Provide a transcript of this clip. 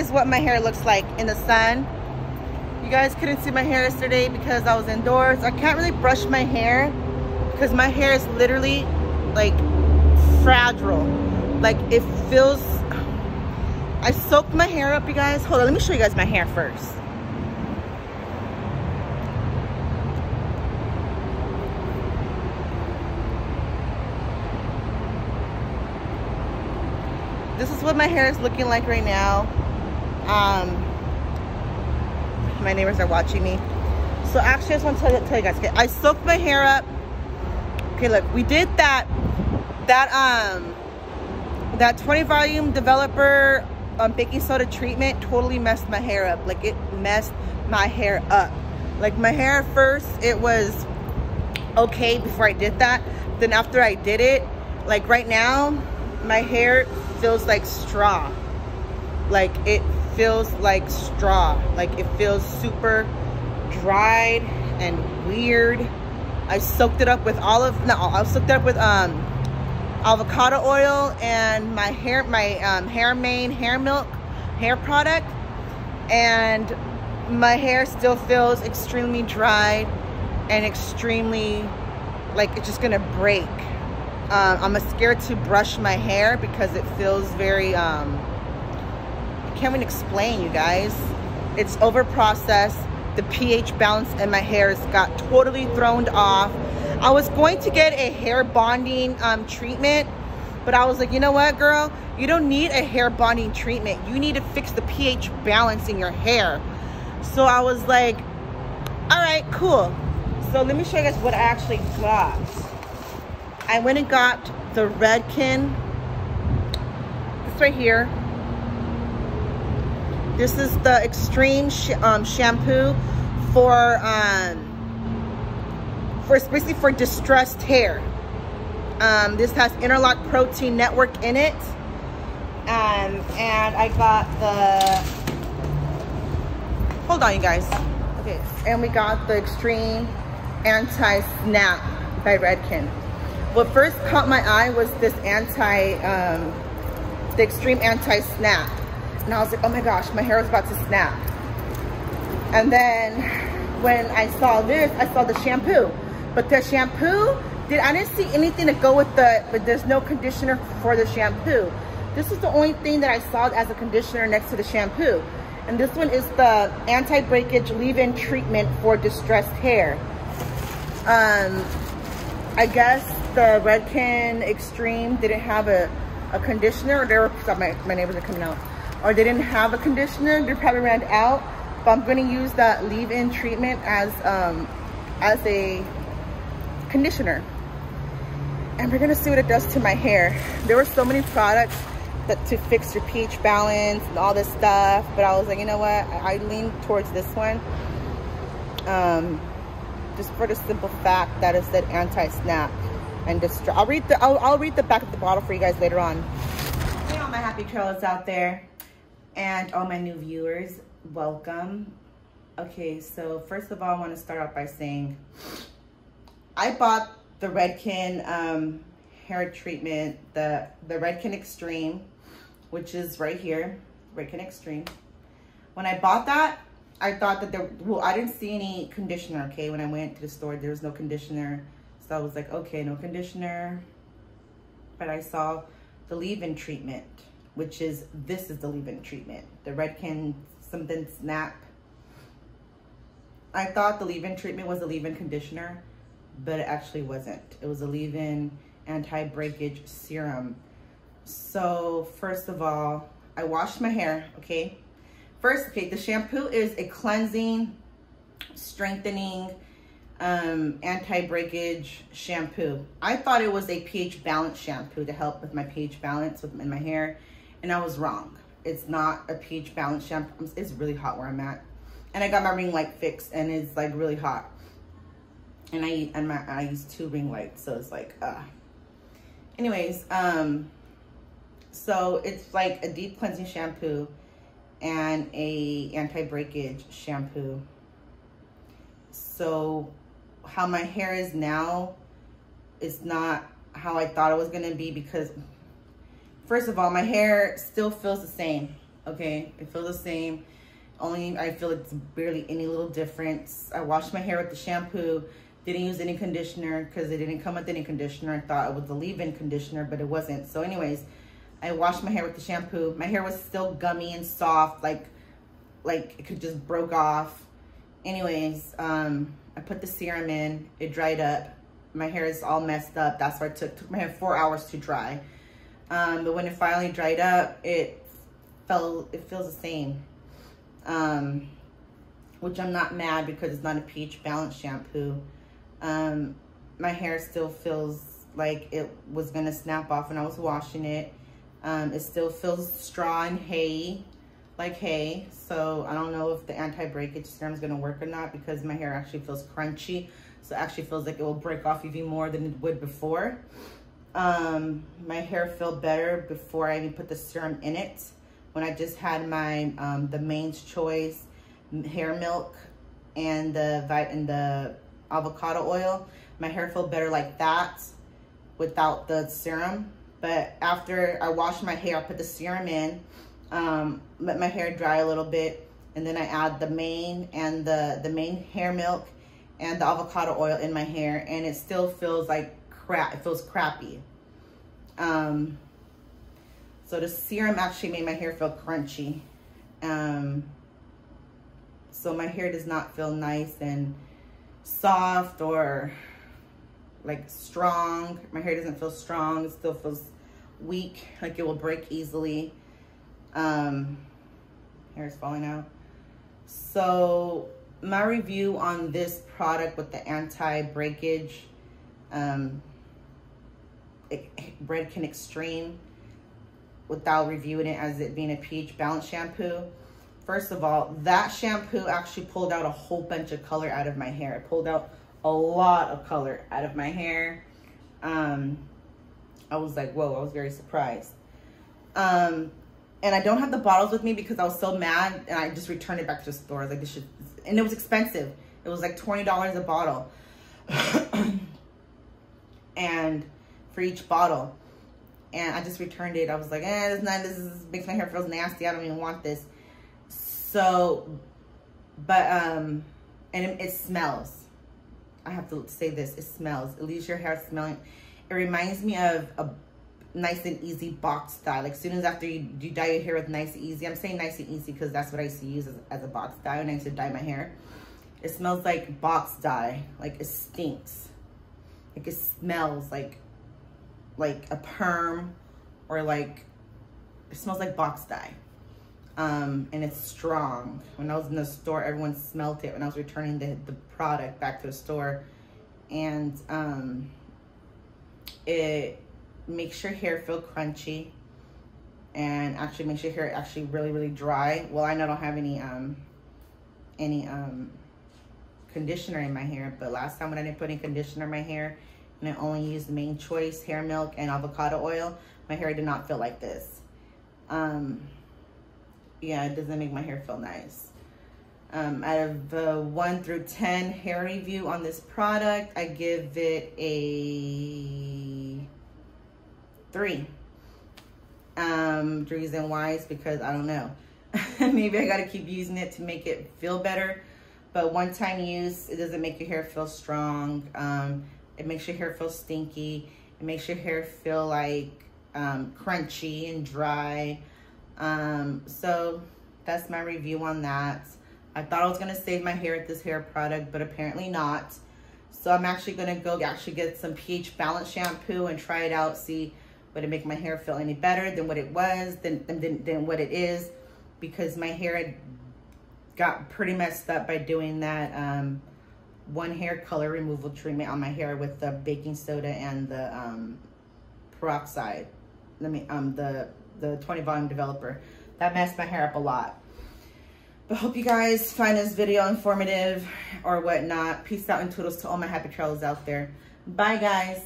is what my hair looks like in the sun. You guys couldn't see my hair yesterday because I was indoors. I can't really brush my hair because my hair is literally like fragile. Like it feels, I soaked my hair up, you guys. Hold on, let me show you guys my hair first. This is what my hair is looking like right now. My neighbors are watching me. So actually, I just want to tell you guys, okay, I soaked my hair up. Okay, look, we did that 20 volume developer baking soda treatment totally messed my hair up. Like it messed my hair up. Like my hair at first, it was okay before I did that. Then after I did it, like right now, my hair feels like straw. Like it feels like straw. Like it feels super dried and weird. I soaked it up with I soaked it up with avocado oil and my hair milk hair product, and my hair still feels extremely dry and extremely like it's just gonna break. I'm scared to brush my hair because it feels very I can't even explain, you guys. It's over processed. The pH balance in my hair got totally thrown off. I was going to get a hair bonding treatment, but I was like, you know what, girl? You don't need a hair bonding treatment. You need to fix the pH balance in your hair. So I was like, all right, cool. So let me show you guys what I actually got. I went and got the Redken. It's right here. This is the extreme shampoo for basically for distressed hair. This has interlock protein network in it, and I got the. Hold on, you guys. Okay, and we got the extreme anti-snap by Redken. What first caught my eye was this the extreme anti-snap. And I was like, oh my gosh, my hair was about to snap. And then when I saw this, I saw the shampoo. But the shampoo, I didn't see anything to go with but there's no conditioner for the shampoo. This was the only thing that I saw as a conditioner next to the shampoo. And this one is the Anti-Breakage Leave-In Treatment for Distressed Hair. I guess the Redken Extreme didn't have a conditioner, or they were, sorry, my neighbors are coming out. Or they didn't have a conditioner, they probably ran out. But I'm gonna use that leave-in treatment as a conditioner. And we're gonna see what it does to my hair. There were so many products to fix your pH balance and all this stuff, but I was like, you know what? I lean towards this one. Just for the simple fact that it said anti-snap and distress. I'll read the back of the bottle for you guys later on. Hey, all my happy trailers out there. And all my new viewers, welcome. Okay, so first of all, I want to start off by saying I bought the Redken hair treatment, the Redken Extreme, which is right here, Redken Extreme. When I bought that, I thought that I didn't see any conditioner, okay? When I went to the store, there was no conditioner. So I was like, okay, no conditioner. But I saw the leave-in treatment, which is, this is the leave-in treatment, the Redken something snap. I thought the leave-in treatment was a leave-in conditioner, but it actually wasn't. It was a leave-in anti-breakage serum. So first of all, I washed my hair, okay? First, okay, the shampoo is a cleansing, strengthening, anti-breakage shampoo. I thought it was a pH balance shampoo to help with my pH balance in my hair, and I was wrong. It's not a pH balance shampoo. It's really hot where I'm at, and I got my ring light fixed, and it's like really hot. And I use 2 ring lights, so it's like Anyways, so it's like a deep cleansing shampoo and a anti-breakage shampoo. So how my hair is now is not how I thought it was gonna be, because first of all, my hair still feels the same, Okay, it feels the same. Only I feel it's barely any little difference. I washed my hair with the shampoo. Didn't use any conditioner because it didn't come with any conditioner. I thought it was the leave-in conditioner, but it wasn't. So anyways, I washed my hair with the shampoo. My hair was still gummy and soft, like it could just broke off. Anyways, I put the serum in. It dried up. My hair is all messed up. That's why it took my hair 4 hours to dry. But when it finally dried up, it feels the same. Which I'm not mad because it's not a pH balance shampoo. My hair still feels like it was gonna snap off when I was washing it. It still feels straw and hay, like hay. So I don't know if the anti-breakage serum is gonna work or not because my hair actually feels crunchy. So it actually feels like it will break off even more than it would before. My hair felt better before I even put the serum in it. When I just had my, the Main's Choice hair milk and the avocado oil, my hair felt better like that without the serum. But after I washed my hair, I put the serum in, let my hair dry a little bit, and then I add the Main and the Main hair milk and the avocado oil in my hair, and it still feels like crap. It feels crappy. So the serum actually made my hair feel crunchy. So my hair does not feel nice and soft or like strong. My hair doesn't feel strong. It still feels weak, like it will break easily. Hair is falling out. So my review on this product with the anti-breakage Redken Extreme, without reviewing it as it being a pH balance shampoo. First of all, that shampoo actually pulled out a whole bunch of color out of my hair. It pulled out a lot of color out of my hair. I was like, whoa, I was very surprised. And I don't have the bottles with me because I was so mad and I just returned it back to the store. I was like, this should, and it was expensive. It was like $20 a bottle. And for each bottle. And I just returned it. I was like, this makes my hair feel nasty. I don't even want this. So, but, and it smells. I have to say this, it smells. It leaves your hair smelling. It reminds me of a nice and easy box dye. Like, as soon as after you dye your hair with nice and easy, I'm saying nice and easy because that's what I used to use as a box dye when I used to dye my hair. It smells like box dye. Like, it stinks. Like, it smells like a perm, or like, it smells like box dye. And it's strong. When I was in the store, everyone smelled it when I was returning the product back to the store. And it makes your hair feel crunchy and actually makes your hair actually really, really dry. Well, I know I don't have any conditioner in my hair, but last time when I didn't put any conditioner in my hair and I only used the Main Choice hair milk and avocado oil, my hair did not feel like this. Yeah, it doesn't make my hair feel nice. Out of the 1 through 10 hair review on this product, I give it a 3. The reason why is because I don't know. Maybe I gotta keep using it to make it feel better. But one-time use, it doesn't make your hair feel strong. It makes your hair feel stinky. It makes your hair feel like crunchy and dry. So that's my review on that. I thought I was gonna save my hair with this hair product, but apparently not. So I'm actually gonna go get some pH balance shampoo and try it out, see would it make my hair feel any better than what it was, than what it is, because my hair had got pretty messed up by doing that one hair color removal treatment on my hair with the baking soda and the peroxide. The 20 volume developer. That messed my hair up a lot. But hope you guys find this video informative or whatnot. Peace out and toodles to all my happy travelers out there. Bye, guys.